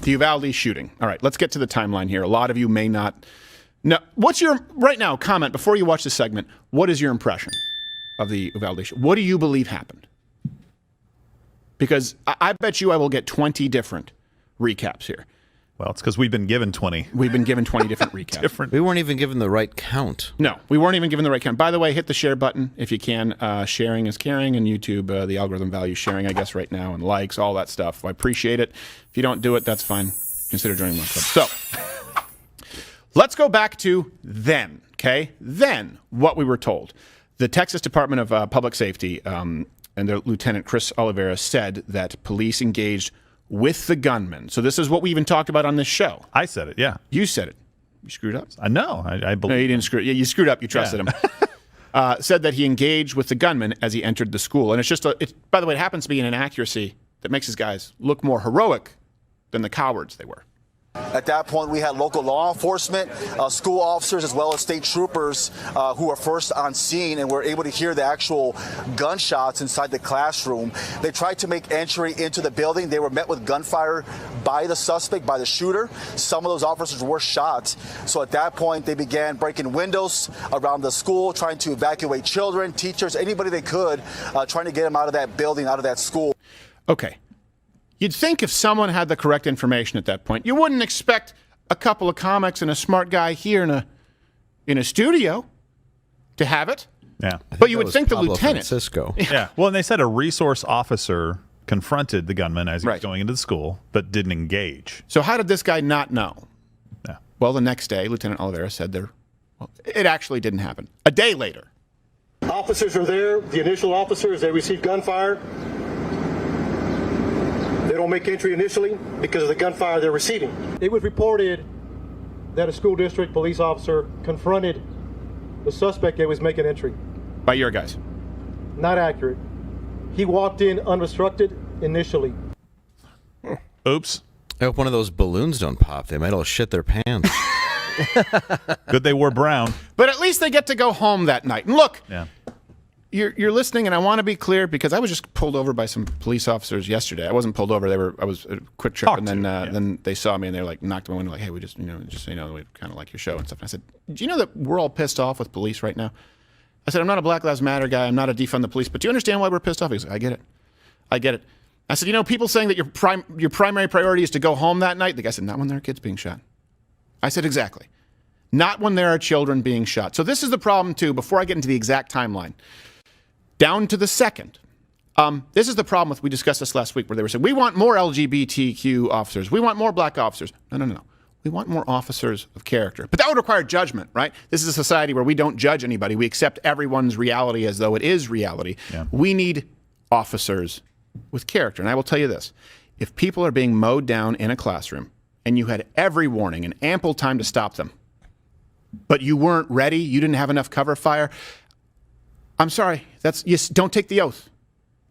The Uvalde shooting. All right, let's get to the timeline here. A lot of you may not know. What's your, right now, comment, before you watch this segment, what is your impression of the Uvalde shooting? What do you believe happened? Because I bet you I will get 20 different recaps here. Well, it's because we've been given 20. We've been given 20 different recaps. We weren't even given the right count. No, we weren't even given the right count. By the way, hit the share button if you can. Sharing is caring, and YouTube, the algorithm values sharing, I guess, right now, and likes, all that stuff. I appreciate it. If you don't do it, that's fine. Consider joining my club. So, let's go back to then, okay? Then, what we were told. The Texas Department of Public Safety and their Lieutenant Chris Oliveira said that police engaged with the gunman. So this is what we even talked about on this show. I said it, yeah. You said it. You screwed up. I know. I believe. No, you didn't screw. Yeah, you screwed up. You trusted him. Said that he engaged with the gunman as he entered the school, and it's just. By the way, it happens to be an inaccuracy that makes his guys look more heroic than the cowards they were. At that point, we had local law enforcement, school officers, as well as state troopers who were first on scene and were able to hear the actual gunshots inside the classroom. They tried to make entry into the building. They were met with gunfire by the suspect, by the shooter. Some of those officers were shot. So at that point, they began breaking windows around the school, trying to evacuate children, teachers, anybody they could, trying to get them out of that building, out of that school. Okay. You'd think if someone had the correct information at that point, you wouldn't expect a couple of comics and a smart guy here in a studio to have it. Yeah. But you would think the lieutenant. Francisco. Yeah. Well, and they said a resource officer confronted the gunman as he was going into the school, but didn't engage. So how did this guy not know? Yeah. Well, the next day, Lieutenant Oliveira said it actually didn't happen. A day later. Officers are there. The initial officers, they received gunfire. They don't make entry initially because of the gunfire they're receiving. It was reported that a school district police officer confronted the suspect that was making entry. By your guys. Not accurate. He walked in unobstructed initially. Oops. I hope one of those balloons don't pop. They might all shit their pants. Good they wore brown. But at least they get to go home that night. And look, yeah. You're listening, and I want to be clear because I was just pulled over by some police officers yesterday. I wasn't pulled over; I was a quick trip, and then they saw me and they were like knocked on my window, like, "Hey, we just so you know, we kind of like your show and stuff." And I said, "Do you know that we're all pissed off with police right now?" I said, "I'm not a Black Lives Matter guy. I'm not a defund the police, but do you understand why we're pissed off?" He goes, "I get it. I get it." I said, people saying that your primary priority is to go home that night." The guy said, "Not when there are kids being shot." I said, "Exactly. Not when there are children being shot." So this is the problem too. Before I get into the exact timeline. Down to the second. This is the problem with, we discussed this last week, where they were saying, we want more LGBTQ officers. We want more black officers. No. We want more officers of character. But that would require judgment, right? This is a society where we don't judge anybody. We accept everyone's reality as though it is reality. Yeah. We need officers with character. And I will tell you this. If people are being mowed down in a classroom and you had every warning and ample time to stop them, but you weren't ready, you didn't have enough cover fire, I'm sorry. Don't take the oath.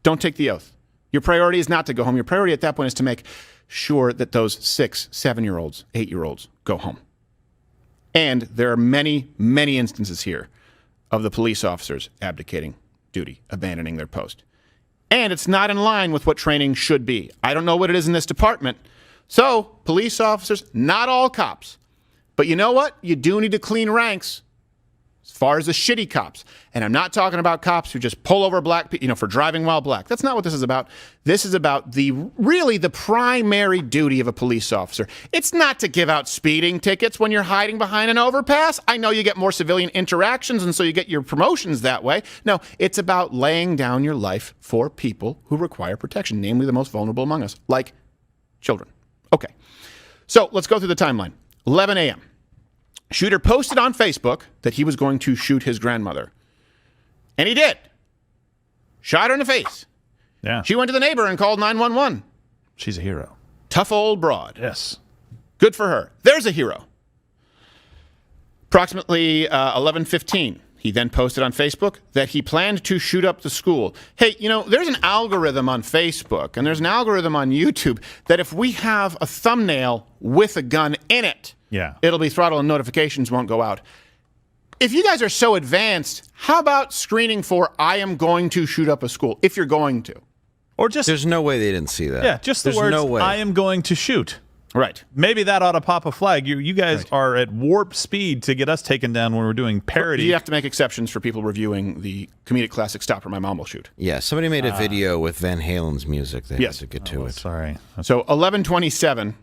Don't take the oath. Your priority is not to go home. Your priority at that point is to make sure that those 6, 7-year-olds, 8-year-olds go home. And there are many, many instances here of the police officers abdicating duty, abandoning their post. And it's not in line with what training should be. I don't know what it is in this department. So, police officers, not all cops. But you know what? You do need to clean ranks. As far as the shitty cops, and I'm not talking about cops who just pull over black people, for driving while black. That's not what this is about. This is about the primary duty of a police officer. It's not to give out speeding tickets when you're hiding behind an overpass. I know you get more civilian interactions, and so you get your promotions that way. No, it's about laying down your life for people who require protection, namely the most vulnerable among us, like children. Okay, so let's go through the timeline. 11 a.m. Shooter posted on Facebook that he was going to shoot his grandmother. And he did. Shot her in the face. Yeah. She went to the neighbor and called 911. She's a hero. Tough old broad. Yes. Good for her. There's a hero. Approximately 11:15, he then posted on Facebook that he planned to shoot up the school. Hey, there's an algorithm on Facebook and there's an algorithm on YouTube that if we have a thumbnail with a gun in it, it'll be throttle and notifications won't go out. If you guys are so advanced, how about screening for "I am going to shoot up a school" if you're going to? Or just... There's no way they didn't see that. Yeah, just the words, "I am going to shoot." Right. Maybe that ought to pop a flag. You guys are at warp speed to get us taken down when we're doing parody. You have to make exceptions for people reviewing the comedic classic Stop or My Mom Will Shoot. Yeah, somebody made a video with Van Halen's music. They had to get to it. Sorry. So 11:27,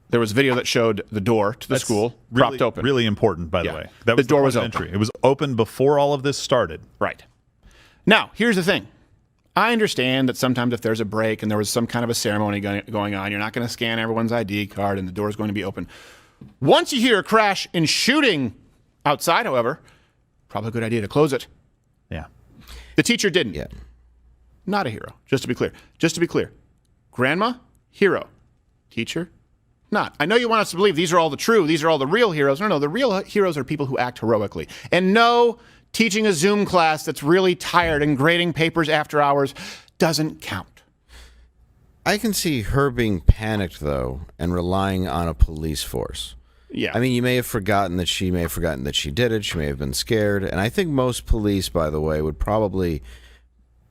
there was a video that showed the door to the school propped open. Really important, by the way. That was the door was point of entry. It was open before all of this started. Right. Now, here's the thing. I understand that sometimes if there's a break and there was some kind of a ceremony going on, you're not going to scan everyone's ID card and the door is going to be open. Once you hear a crash and shooting outside, however, probably a good idea to close it. Yeah. The teacher didn't. Yeah. Not a hero, just to be clear. Just to be clear. Grandma, hero. Teacher, not. I know you want us to believe these are all the real heroes. No, the real heroes are people who act heroically. And no, teaching a Zoom class that's really tired and grading papers after hours doesn't count. I can see her being panicked, though, and relying on a police force. Yeah. I mean, you may have forgotten that she did it. She may have been scared. And I think most police, by the way, would probably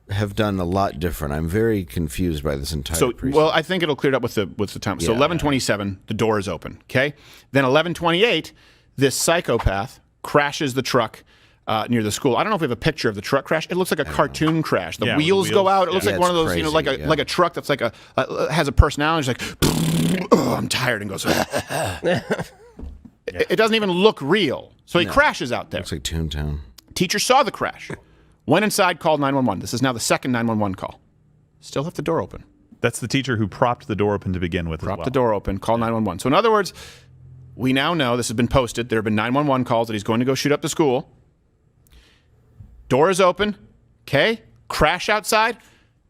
have done a lot different. I'm very confused by this entire precinct. Well, I think it'll clear it up with the time. So 11:27, the door is open, okay? Then 11:28, this psychopath crashes the truck near the school. I don't know if we have a picture of the truck crash. It looks like a cartoon crash. The wheels go out. It looks like one of those, crazy, like a truck that's like has a personality. It's like, oh, I'm tired, and goes. It doesn't even look real. So he crashes out there. Looks like Toontown. Teacher saw the crash, went inside, called 911. This is now the second 911 call. Still left the door open. That's the teacher who propped the door open to begin with. Propped the door open, call 911. So in other words, we now know, this has been posted, there have been 911 calls that he's going to go shoot up the school. Door is open, okay? Crash outside.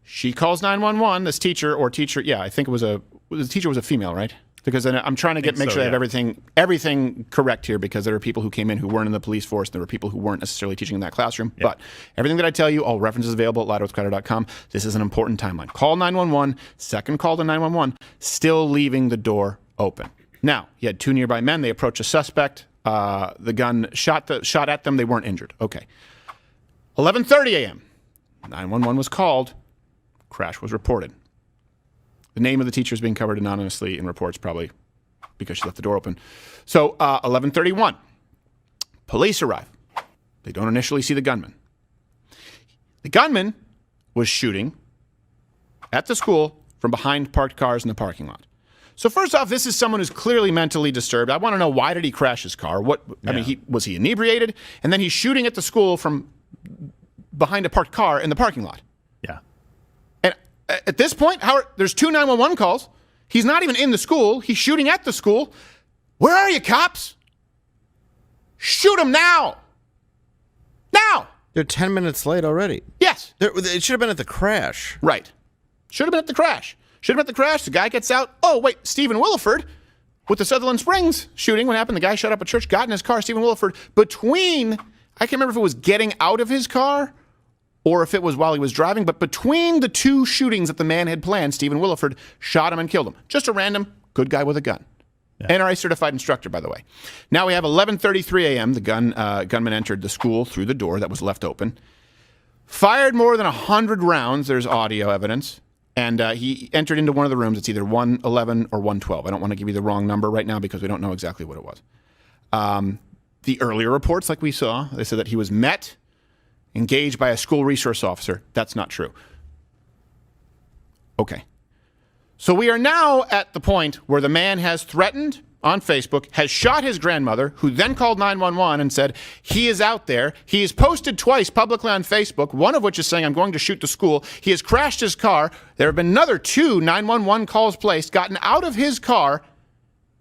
She calls 911, this teacher, yeah, I think the teacher was a female, right? Because I'm trying to make sure I have everything correct here, because there are people who came in who weren't in the police force. There were people who weren't necessarily teaching in that classroom. Yep. But everything that I tell you, all references available at loudwithcrowder.com. This is an important timeline. Call 911, second call to 911, still leaving the door open. Now, he had two nearby men. They approached a suspect. The gun shot at them. They weren't injured. Okay. 11:30 a.m. 911 was called. Crash was reported. The name of the teacher is being covered anonymously in reports, probably because she left the door open. So 11:31, police arrive. They don't initially see the gunman. The gunman was shooting at the school from behind parked cars in the parking lot. So first off, this is someone who's clearly mentally disturbed. I want to know, why did he crash his car? I mean, was he inebriated? And then he's shooting at the school from behind a parked car in the parking lot. Yeah. And at this point, Howard, there's two 911 calls. He's not even in the school. He's shooting at the school. Where are you, cops? Shoot him now. Now. They're 10 minutes late already. Yes. It should have been at the crash. Right. Should have been at the crash. Should have been at the crash. The guy gets out. Oh, wait, Stephen Williford with the Sutherland Springs shooting. What happened? The guy shot up a church, got in his car. Stephen Williford, I can't remember if it was getting out of his car or if it was while he was driving, but between the two shootings that the man had planned, Stephen Williford shot him and killed him. Just a random good guy with a gun. Yeah. NRA certified instructor, by the way. Now we have 11:33 a.m. The gunman entered the school through the door that was left open. Fired more than 100 rounds. There's audio evidence. And he entered into one of the rooms. It's either 111 or 112. I don't want to give you the wrong number right now because we don't know exactly what it was. The earlier reports, like we saw, they said that he was engaged by a school resource officer. That's not true. Okay. So we are now at the point where the man has threatened on Facebook, has shot his grandmother, who then called 911 and said he is out there. He has posted twice publicly on Facebook, one of which is saying, I'm going to shoot the school. He has crashed his car. There have been another two 911 calls placed, gotten out of his car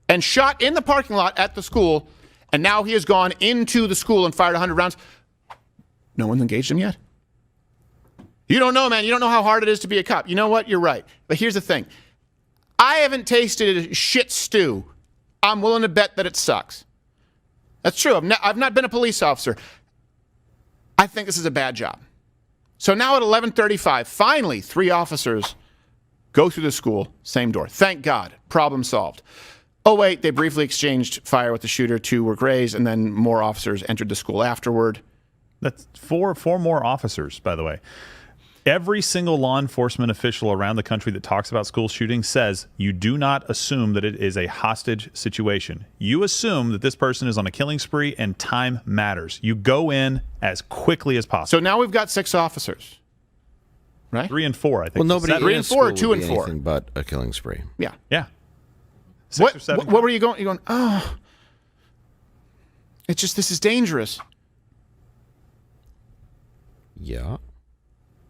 and shot in the parking lot at the school. And now he has gone into the school and fired 100 rounds. No one's engaged him yet. You don't know, man. You don't know how hard it is to be a cop. You know what? You're right. But here's the thing. I haven't tasted a shit stew. I'm willing to bet that it sucks. That's true. I've not been a police officer. I think this is a bad job. So now at 11:35, finally, 3 officers go through the school, same door. Thank God. Problem solved. Oh, wait, they briefly exchanged fire with the shooter. 2 were grazed, and then more officers entered the school afterward. That's four more officers, by the way. Every single law enforcement official around the country that talks about school shootings says you do not assume that it is a hostage situation. You assume that this person is on a killing spree and time matters. You go in as quickly as possible. So now we've got 6 officers, right? 3 and 4, I think. Well, nobody 3 in and 4, school 2 would and be 4. anything but a killing spree. Yeah. Yeah. 6 or 7. What were you going? You're going, oh, it's just, this is dangerous. Yeah.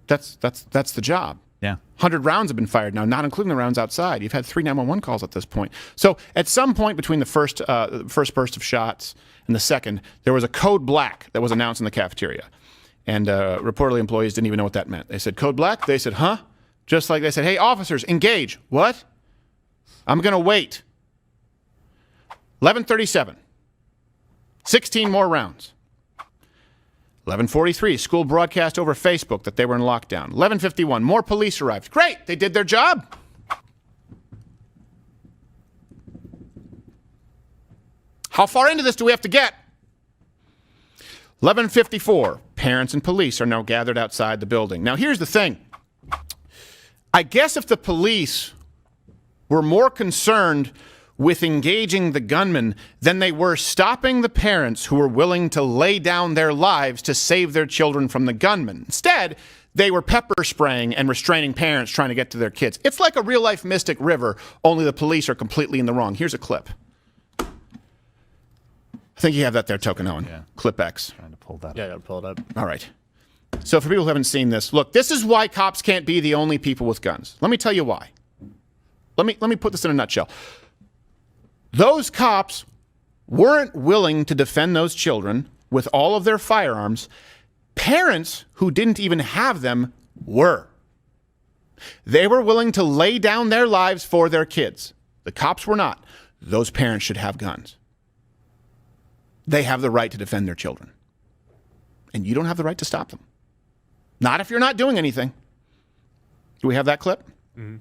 That's the job. Yeah. 100 rounds have been fired now, not including the rounds outside. You've had 3 911 calls at this point. So at some point between the first burst of shots and the second, there was a code black that was announced in the cafeteria. And reportedly employees didn't even know what that meant. They said, code black? They said, huh? Just like they said, hey, officers, engage. What? I'm going to wait. 11:37. 16 more rounds. 11:43, school broadcast over Facebook that they were in lockdown. 11:51, more police arrived. Great, they did their job. How far into this do we have to get? 11:54, parents and police are now gathered outside the building. Now here's the thing. I guess if the police were more concerned with engaging the gunman than they were stopping the parents who were willing to lay down their lives to save their children from the gunman. Instead, they were pepper spraying and restraining parents trying to get to their kids. It's like a real-life Mystic River, only the police are completely in the wrong. Here's a clip. I think you have that there, Token Owen. Yeah. Clip X. Trying to pull that up. Yeah, I gotta pull it up. All right. So for people who haven't seen this, look, this is why cops can't be the only people with guns. Let me tell you why. Let me put this in a nutshell. Those cops weren't willing to defend those children with all of their firearms. Parents who didn't even have them were. They were willing to lay down their lives for their kids. The cops were not. Those parents should have guns. They have the right to defend their children. And you don't have the right to stop them. Not if you're not doing anything. Do we have that clip? Mm-hmm.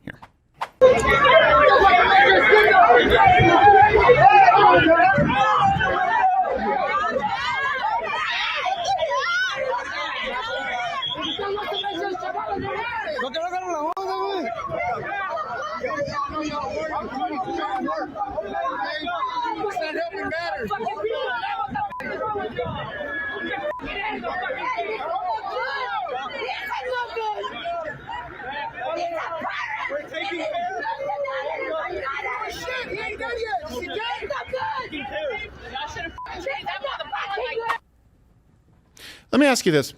Here. Let me ask you this.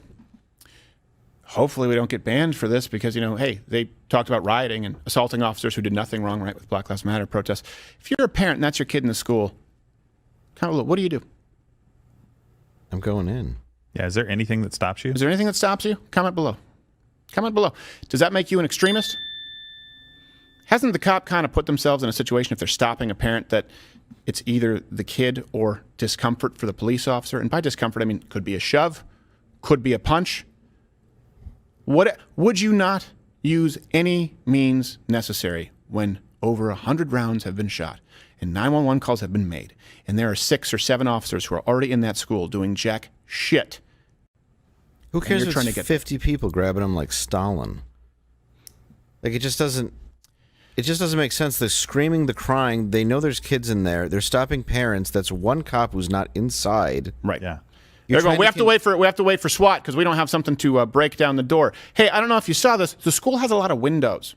Hopefully we don't get banned for this because, hey, they talked about rioting and assaulting officers who did nothing wrong, right, with Black Lives Matter protests. If you're a parent and that's your kid in the school, what do you do? I'm going in. Yeah, is there anything that stops you? Is there anything that stops you? Comment below. Comment below. Does that make you an extremist? Hasn't the cop kind of put themselves in a situation if they're stopping a parent that it's either the kid or discomfort for the police officer? And by discomfort, I mean could be a shove, could be a punch. Would you not use any means necessary when over 100 rounds have been shot and 911 calls have been made and there are 6 or 7 officers who are already in that school doing jack shit? Who cares if trying it's to get 50 people grabbing him like Stalin? Like, it just doesn't make sense. They're screaming, they're crying. They know there's kids in there. They're stopping parents. That's one cop who's not inside. Right. Yeah. They're going, we have to wait for SWAT because we don't have something to break down the door. Hey, I don't know if you saw this. The school has a lot of windows.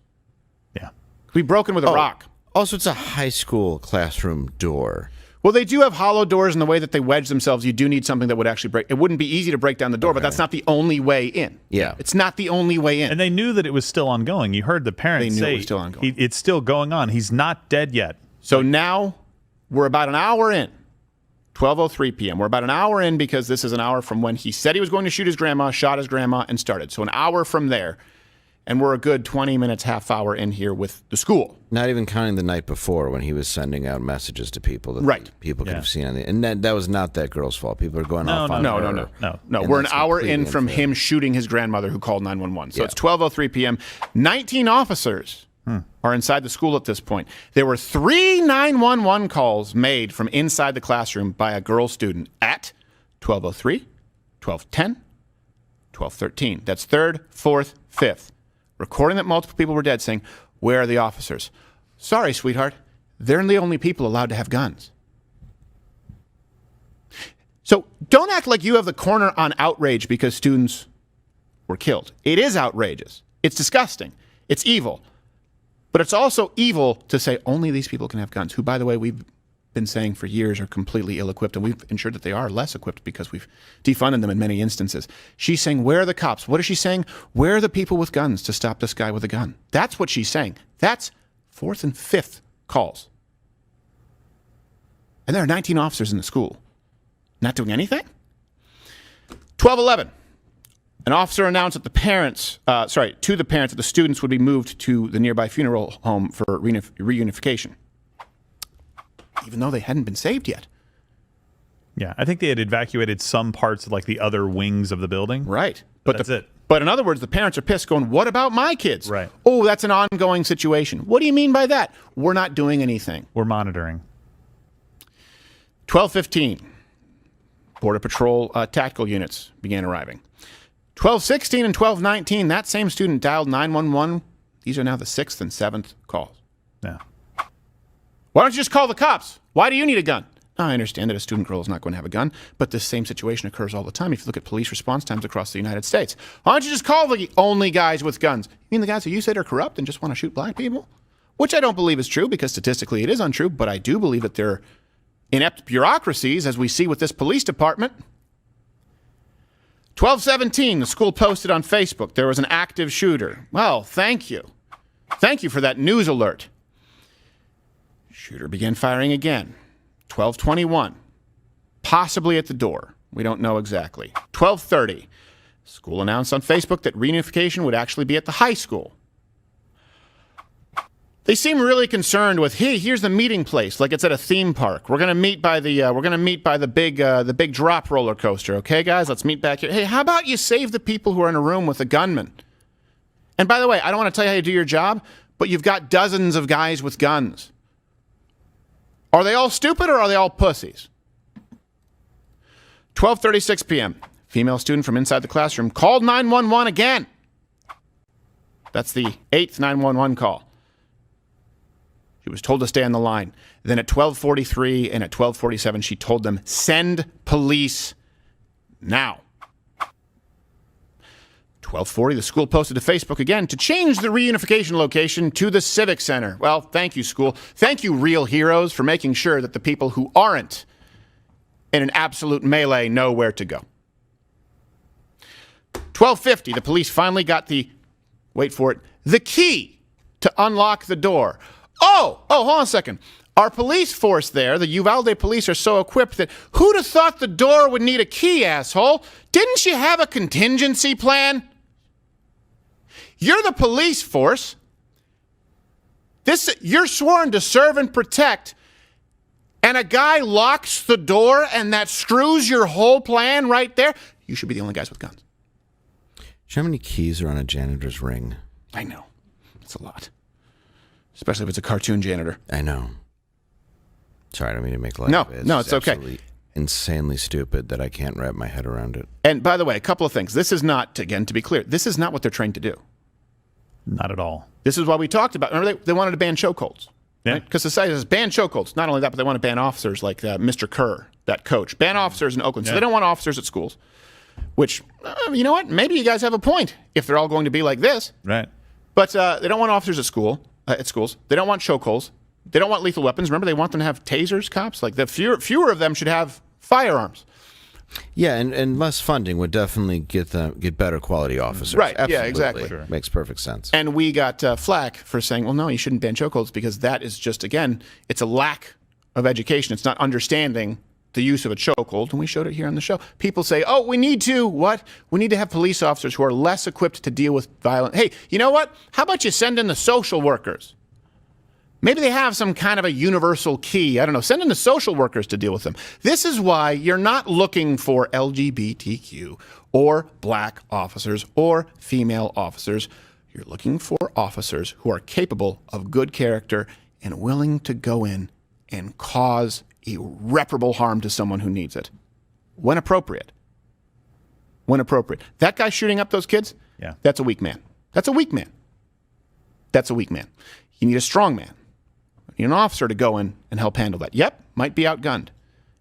Yeah. We broken with a rock. Also, it's a high school classroom door. Well, they do have hollow doors in the way that they wedge themselves. You do need something that would actually break. It wouldn't be easy to break down the door, but that's not the only way in. Yeah. It's not the only way in. And they knew that it was still ongoing. You heard the parents say it was still ongoing. It's still going on. He's not dead yet. So now we're about an hour in. 12:03 p.m. We're about an hour in because this is an hour from when he said he was going to shoot his grandma, shot his grandma, and started. So an hour from there. And we're a good 20 minutes, half hour in here with the school. Not even counting the night before when he was sending out messages to people that people could have seen on the. And that was not that girl's fault. People are going off on her. No. We're an hour in from him shooting his grandmother who called 911. So it's 12:03 p.m. 19 officers are inside the school at this point. There were 3 911 calls made from inside the classroom by a girl student at 12:03, 12:10, 12:13. That's third, fourth, fifth. Recording that multiple people were dead, saying, "Where are the officers?" Sorry, sweetheart. They're the only people allowed to have guns. So don't act like you have the corner on outrage because students were killed. It is outrageous. It's disgusting. It's evil. But it's also evil to say only these people can have guns, who, by the way, we've been saying for years are completely ill-equipped, and we've ensured that they are less equipped because we've defunded them in many instances. She's saying, where are the cops? What is she saying? Where are the people with guns to stop this guy with a gun? That's what she's saying. That's fourth and fifth calls. And there are 19 officers in the school not doing anything? 12:11. An officer announced that to the parents that the students would be moved to the nearby funeral home for reunification, even though they hadn't been saved yet. Yeah, I think they had evacuated some parts of like the other wings of the building. Right. That's it. But in other words, the parents are pissed going, what about my kids? Right. Oh, that's an ongoing situation. What do you mean by that? We're not doing anything. We're monitoring. 12:15. Border Patrol tactical units began arriving. 12:16 and 12:19, that same student dialed 911. These are now the sixth and seventh calls. Yeah. Why don't you just call the cops? Why do you need a gun? I understand that a student girl is not going to have a gun, but this same situation occurs all the time if you look at police response times across the United States. Why don't you just call the only guys with guns? You mean the guys who you said are corrupt and just want to shoot black people? Which I don't believe is true, because statistically it is untrue, but I do believe that they're inept bureaucracies, as we see with this police department. 12:17, the school posted on Facebook there was an active shooter. Well, thank you. Thank you for that news alert. Shooter began firing again. 12:21, possibly at the door. We don't know exactly. 12:30, school announced on Facebook that reunification would actually be at the high school. They seem really concerned with, hey, here's the meeting place, like it's at a theme park. We're gonna meet by the big drop roller coaster. Okay, guys, let's meet back here. Hey, how about you save the people who are in a room with a gunman? And by the way, I don't want to tell you how you do your job, but you've got dozens of guys with guns. Are they all stupid or are they all pussies? 12:36 p.m. Female student from inside the classroom called 911 again. That's the 8th 911 call. She was told to stay on the line. Then at 12:43 and at 12:47, she told them, send police now. 12:40, the school posted to Facebook again to change the reunification location to the Civic Center. Well, thank you, school. Thank you, real heroes, for making sure that the people who aren't in an absolute melee know where to go. 12:50, the police finally got the key to unlock the door. Oh, hold on a second. Our police force there, the Uvalde police, are so equipped that who'd have thought the door would need a key, asshole? Didn't you have a contingency plan? You're the police force. You're sworn to serve and protect, and a guy locks the door and that screws your whole plan right there? You should be the only guys with guns. Do you know how many keys are on a janitor's ring? I know. It's a lot. Especially if it's a cartoon janitor. I know. Sorry, I don't mean to make light of it. No, it's okay. Absolutely insanely stupid that I can't wrap my head around it. And by the way, a couple of things. This is not, again, to be clear, this is not what they're trained to do. Not at all. This is what we talked about. Remember, they wanted to ban chokeholds. Yeah. Because society says ban chokeholds. Not only that, but they want to ban officers like Mr. Kerr, that coach. Ban officers in Oakland. So they don't want officers at schools. Which, you know what? Maybe you guys have a point if they're all going to be like this. Right. But they don't want officers at schools. They don't want chokeholds. They don't want lethal weapons. Remember, they want them to have tasers, cops. Like, the fewer of them should have firearms. Yeah, and less funding would definitely get better quality officers. Right, Absolutely. yeah, exactly. Sure. Makes perfect sense. And we got flack for saying, well, no, you shouldn't ban chokeholds because that is just, again, it's a lack of education. It's not understanding the use of a chokehold, and we showed it here on the show. People say, oh, we need to have police officers who are less equipped to deal with violence. Hey, you know what? How about you send in the social workers? Maybe they have some kind of a universal key. I don't know. Send in the social workers to deal with them. This is why you're not looking for LGBTQ or black officers or female officers. You're looking for officers who are capable of good character and willing to go in and cause irreparable harm to someone who needs it, when appropriate. when appropriate. That guy shooting up those kids, Yeah. that's a weak man. That's a weak man. That's a weak man. You need a strong man. You need an officer to go in and help handle that. Yep, might be outgunned.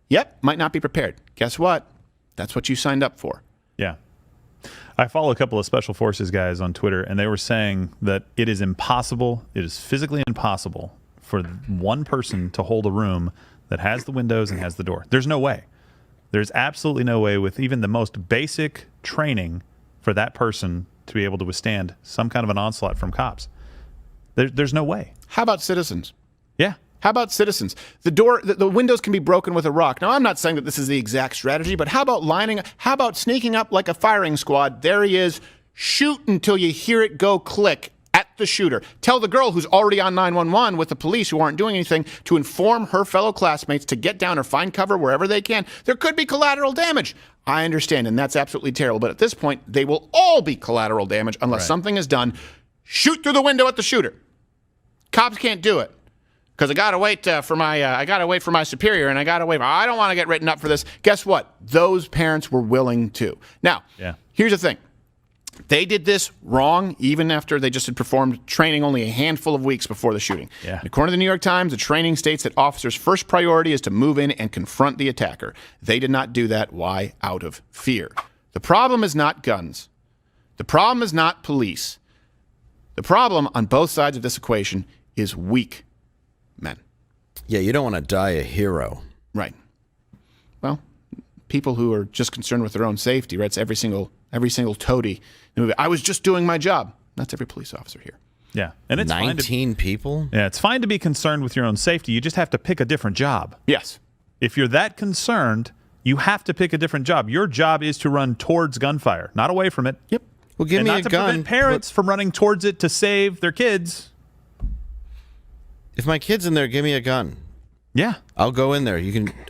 Yep, might not be prepared. Guess what? That's what you signed up for. Yeah. I follow a couple of special forces guys on Twitter, and they were saying that it is impossible, it is physically impossible for one person to hold a room that has the windows and has the door. There's no way. There's absolutely no way with even the most basic training for that person to be able to withstand some kind of an onslaught from cops. There's no way. How about citizens? Yeah. How about citizens? The windows can be broken with a rock. Now, I'm not saying that this is the exact strategy, but how about sneaking up like a firing squad? There he is. Shoot until you hear it go click at the shooter. Tell the girl who's already on 911 with the police who aren't doing anything to inform her fellow classmates to get down or find cover wherever they can. There could be collateral damage. I understand, and that's absolutely terrible. But at this point, they will all be collateral damage unless something is done. Shoot through the window at the shooter. Cops can't do it. Because I gotta wait for my superior, and I gotta wait. I don't want to get written up for this. Guess what? Those parents were willing to. Now, here's the thing: they did this wrong, even after they just had performed training only a handful of weeks before the shooting. Yeah. According to the New York Times, the training states that officers' first priority is to move in and confront the attacker. They did not do that. Why? Out of fear. The problem is not guns. The problem is not police. The problem on both sides of this equation is weak men. Yeah, you don't want to die a hero. Right. Well, people who are just concerned with their own safety, right? It's every single toady. I was just doing my job. That's every police officer here. Yeah. And it's 19 people? Yeah, it's fine to be concerned with your own safety. You just have to pick a different job. Yes. If you're that concerned, you have to pick a different job. Your job is to run towards gunfire, not away from it. Yep. Well, give and me not a to gun. prevent parents from running towards it to save their kids. If my kid's in there, give me a gun. Yeah. I'll go in there.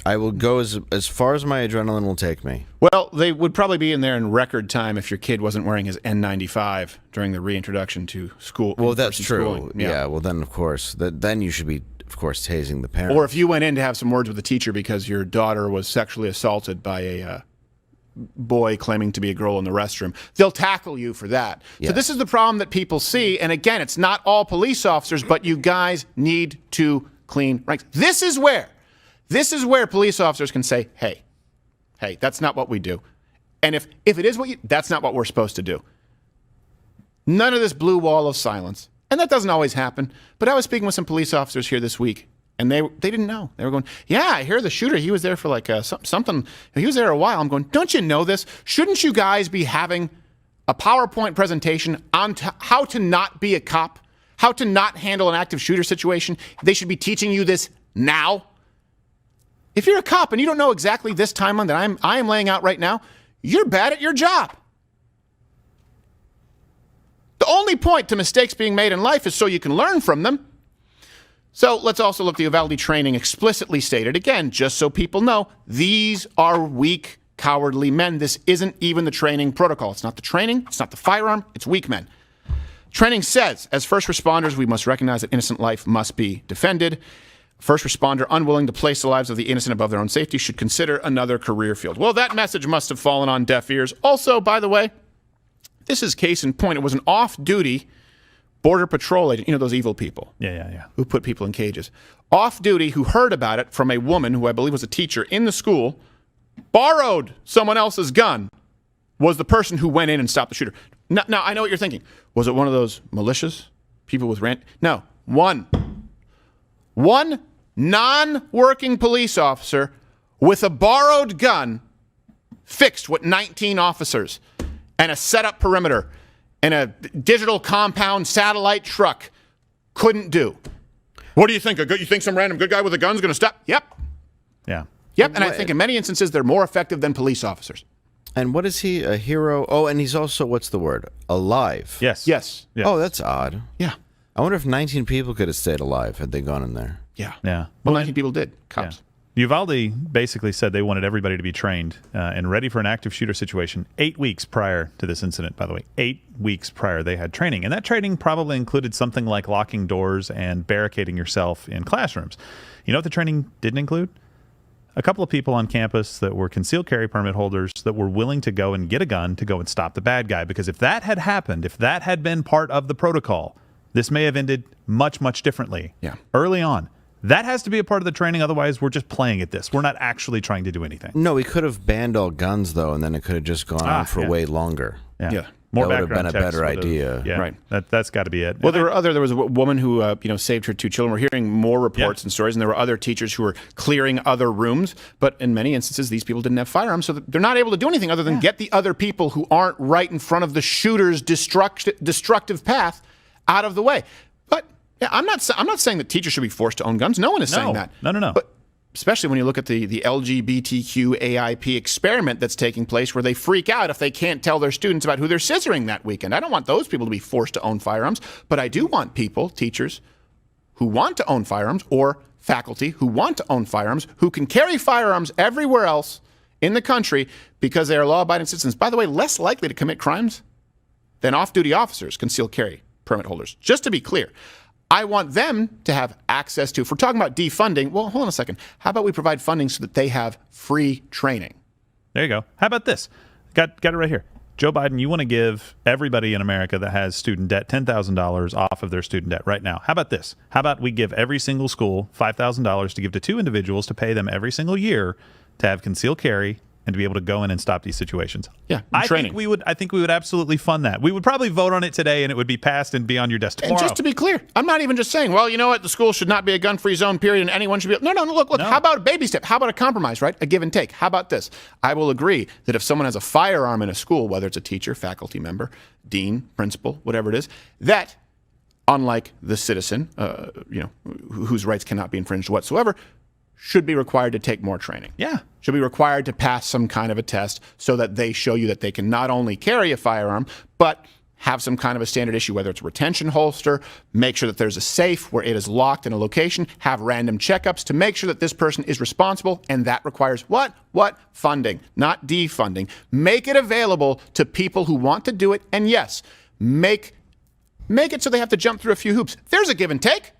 I will go as far as my adrenaline will take me. Well, they would probably be in there in record time if your kid wasn't wearing his N95 during the reintroduction to school. Well, that's true. Schooling. Yeah. Well, then of course, then you should be, of course, tasing the parent. Or if you went in to have some words with the teacher because your daughter was sexually assaulted by a boy claiming to be a girl in the restroom, they'll tackle you for that. Yeah. So this is the problem that people see. And again, it's not all police officers, but you guys need to clean ranks. This is where police officers can say, hey, that's not what we do. And if it is that's not what we're supposed to do. None of this blue wall of silence. And that doesn't always happen. But I was speaking with some police officers here this week, and they didn't know. They were going, yeah, I hear the shooter, he was there for like something. He was there a while. I'm going, don't you know this? Shouldn't you guys be having a PowerPoint presentation on how to not be a cop? How to not handle an active shooter situation? They should be teaching you this now. If you're a cop and you don't know exactly this timeline that I am laying out right now, you're bad at your job. The only point to mistakes being made in life is so you can learn from them. So let's also look at the Uvalde training explicitly stated. Again, just so people know, these are weak, cowardly men. This isn't even the training protocol. It's not the training. It's not the firearm. It's weak men. Training says, as first responders, we must recognize that innocent life must be defended. First responder unwilling to place the lives of the innocent above their own safety should consider another career field. Well, that message must have fallen on deaf ears. Also, by the way, this is case in point. It was an off-duty Border Patrol agent, you know, those evil people. Yeah. Who put people in cages. Off-duty, who heard about it from a woman who I believe was a teacher in the school, borrowed someone else's gun, was the person who went in and stopped the shooter. Now, I know what you're thinking. Was it one of those militias? People with rant? No. One non-working police officer with a borrowed gun fixed what 19 officers and a set-up perimeter and a digital compound satellite truck couldn't do. What do you think? You think some random good guy with a gun's going to stop? Yep. Yeah. Yep, and I think in many instances they're more effective than police officers. And what is he, a hero? Oh, and he's also, what's the word? Alive. Yes. Oh, that's odd. Yeah. I wonder if 19 people could have stayed alive had they gone in there. Yeah. Yeah. Well, 19 people did. Cops. Yeah. Uvalde basically said they wanted everybody to be trained and ready for an active shooter situation 8 weeks prior to this incident, by the way. 8 weeks prior, they had training. And that training probably included something like locking doors and barricading yourself in classrooms. You know what the training didn't include? a couple of people on campus that were concealed carry permit holders that were willing to go and get a gun to go and stop the bad guy. Because if that had happened, if that had been part of the protocol, this may have ended much, much differently early on. That has to be a part of the training. Otherwise, we're just playing at this. We're not actually trying to do anything. No, we could have banned all guns, though, and then it could have just gone on for way longer. Yeah. More that would have been background a checks better idea. Yeah, Right. That's got to be it. Well, there was a woman who saved her 2 children. We're hearing more reports and stories, and there were other teachers who were clearing other rooms. But in many instances, these people didn't have firearms, so they're not able to do anything other than get the other people who aren't right in front of the shooter's destructive path out of the way. But I'm not saying that teachers should be forced to own guns. No one is saying that. No. But especially when you look at the LGBTQ AIP experiment that's taking place, where they freak out if they can't tell their students about who they're scissoring that weekend. I don't want those people to be forced to own firearms, but I do want people, teachers, who want to own firearms, or faculty who want to own firearms, who can carry firearms everywhere else in the country because they are law-abiding citizens. By the way, less likely to commit crimes than off-duty officers, concealed carry permit holders. Just to be clear, I want them to have access to, if we're talking about defunding, well, hold on a second. How about we provide funding so that they have free training? There you go. How about this? Got it right here. Joe Biden, you want to give everybody in America that has student debt $10,000 off of their student debt right now. How about this? How about we give every single school $5,000 to give to 2 individuals to pay them every single year to have concealed carry and to be able to go in and stop these situations. Yeah, training. I think we would absolutely fund that. We would probably vote on it today, and it would be passed and be on your desk tomorrow. And just to be clear, I'm not even just saying, well, you know what, the school should not be a gun-free zone, period, and anyone should be... No, look, No. How about a baby step? How about a compromise, right? A give and take. How about this? I will agree that if someone has a firearm in a school, whether it's a teacher, faculty member, dean, principal, whatever it is, that, unlike the citizen, whose rights cannot be infringed whatsoever, should be required to take more training. Yeah. Should be required to pass some kind of a test so that they show you that they can not only carry a firearm, but have some kind of a standard issue, whether it's a retention holster, make sure that there's a safe where it is locked in a location, have random checkups to make sure that this person is responsible, and that requires what? Funding, not defunding. Make it available to people who want to do it, and yes, make it so they have to jump through a few hoops. There's a give and take.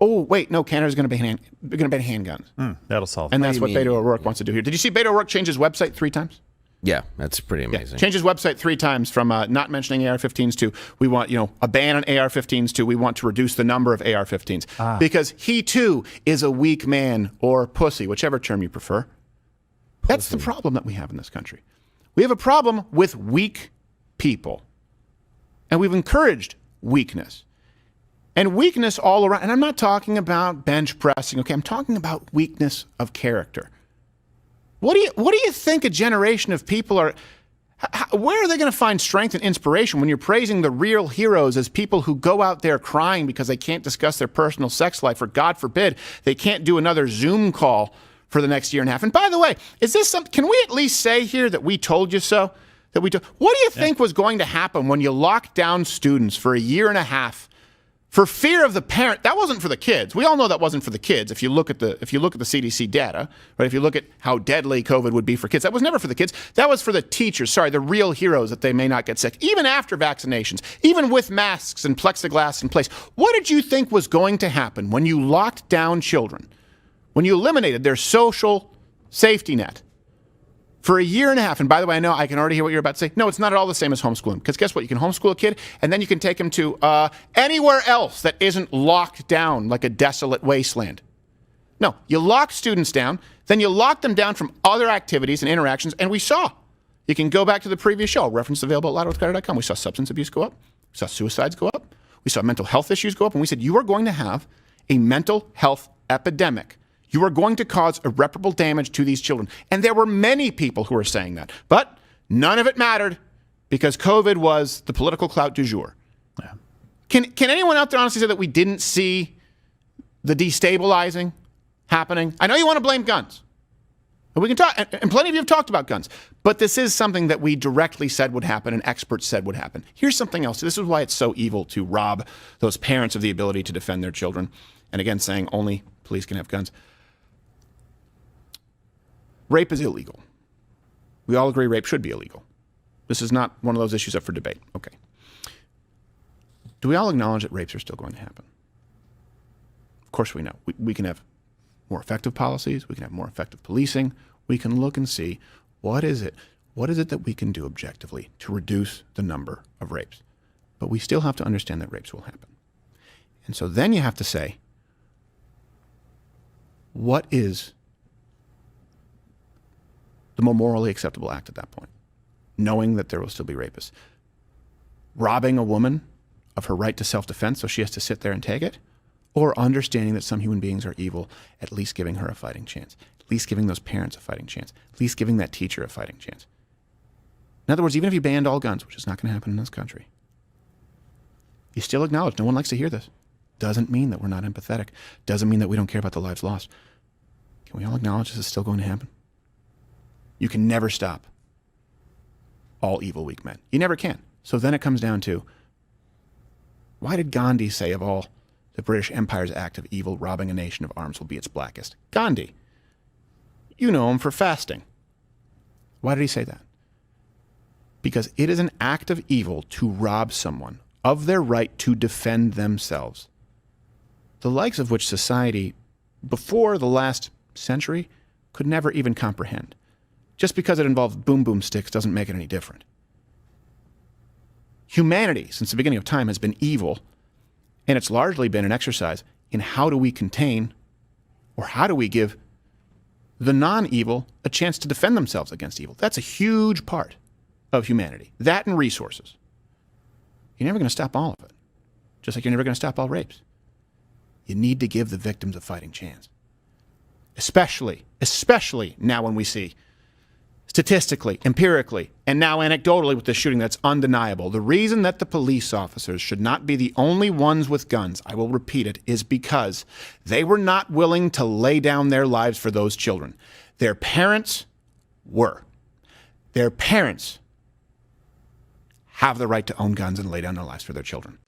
Oh, wait, no, Canada's going to ban handguns. That'll solve it. And that's what Beto O'Rourke wants to do here. Did you see Beto O'Rourke change his website 3 times? Yeah, that's pretty amazing. Change his website 3 times from not mentioning AR-15s to we want, a ban on AR-15s to we want to reduce the number of AR-15s. Because he, too, is a weak man or pussy, whichever term you prefer. That's the problem that we have in this country. We have a problem with weak people. And we've encouraged weakness. And weakness all around. And I'm not talking about bench pressing, okay? I'm talking about weakness of character. What do you think a generation of people are... where are they going to find strength and inspiration when you're praising the real heroes as people who go out there crying because they can't discuss their personal sex life, or God forbid, they can't do another Zoom call for the next year and a half? And by the way, is this something... Can we at least say here that we told you so? What do you think was going to happen when you locked down students for a year and a half for fear of the parent? That wasn't for the kids. We all know that wasn't for the kids. If you look at the CDC data, right? If you look at how deadly COVID would be for kids, that was never for the kids. That was for the teachers. Sorry, the real heroes, that they may not get sick, even after vaccinations, even with masks and plexiglass in place. What did you think was going to happen when you locked down children, when you eliminated their social safety net for a year and a half? And by the way, I know I can already hear what you're about to say. No, it's not at all the same as homeschooling. Because guess what? You can homeschool a kid, and then you can take him to anywhere else that isn't locked down like a desolate wasteland. No, you lock students down, then you lock them down from other activities and interactions, and we saw. You can go back to the previous show, reference available at loudwithcarter.com. We saw substance abuse go up. We saw suicides go up. We saw mental health issues go up, and we said you are going to have a mental health epidemic. You are going to cause irreparable damage to these children. And there were many people who were saying that. But none of it mattered because COVID was the political clout du jour. Yeah. Can anyone out there honestly say that we didn't see the destabilizing happening? I know you want to blame guns. And we can talk, and plenty of you have talked about guns. But this is something that we directly said would happen and experts said would happen. Here's something else. This is why it's so evil to rob those parents of the ability to defend their children. And again, saying only police can have guns. Rape is illegal. We all agree rape should be illegal. This is not one of those issues up for debate. Okay. Do we all acknowledge that rapes are still going to happen? Of course we know. We can have more effective policies. We can have more effective policing. We can look and see what is it that we can do objectively to reduce the number of rapes. But we still have to understand that rapes will happen. And so then you have to say, what is the more morally acceptable act at that point? Knowing that there will still be rapists. Robbing a woman of her right to self-defense so she has to sit there and take it? Or understanding that some human beings are evil, at least giving her a fighting chance, at least giving those parents a fighting chance, at least giving that teacher a fighting chance. In other words, even if you banned all guns, which is not going to happen in this country, you still acknowledge, no one likes to hear this. Doesn't mean that we're not empathetic. Doesn't mean that we don't care about the lives lost. Can we all acknowledge this is still going to happen? You can never stop all evil, weak men. You never can. So then it comes down to, why did Gandhi say of all the British Empire's act of evil, robbing a nation of arms will be its blackest? Gandhi. You know him for fasting. Why did he say that? Because it is an act of evil to rob someone of their right to defend themselves, the likes of which society, before the last century, could never even comprehend. Just because it involves boom boom sticks doesn't make it any different. Humanity, since the beginning of time, has been evil, and it's largely been an exercise in how do we contain, or how do we give the non-evil a chance to defend themselves against evil. That's a huge part of humanity. That and resources. You're never going to stop all of it, just like you're never going to stop all rapes. You need to give the victims a fighting chance. Especially now when we see, statistically, empirically, and now anecdotally with this shooting that's undeniable, the reason that the police officers should not be the only ones with guns, I will repeat it, is because they were not willing to lay down their lives for those children. Their parents were. Their parents have the right to own guns and lay down their lives for their children.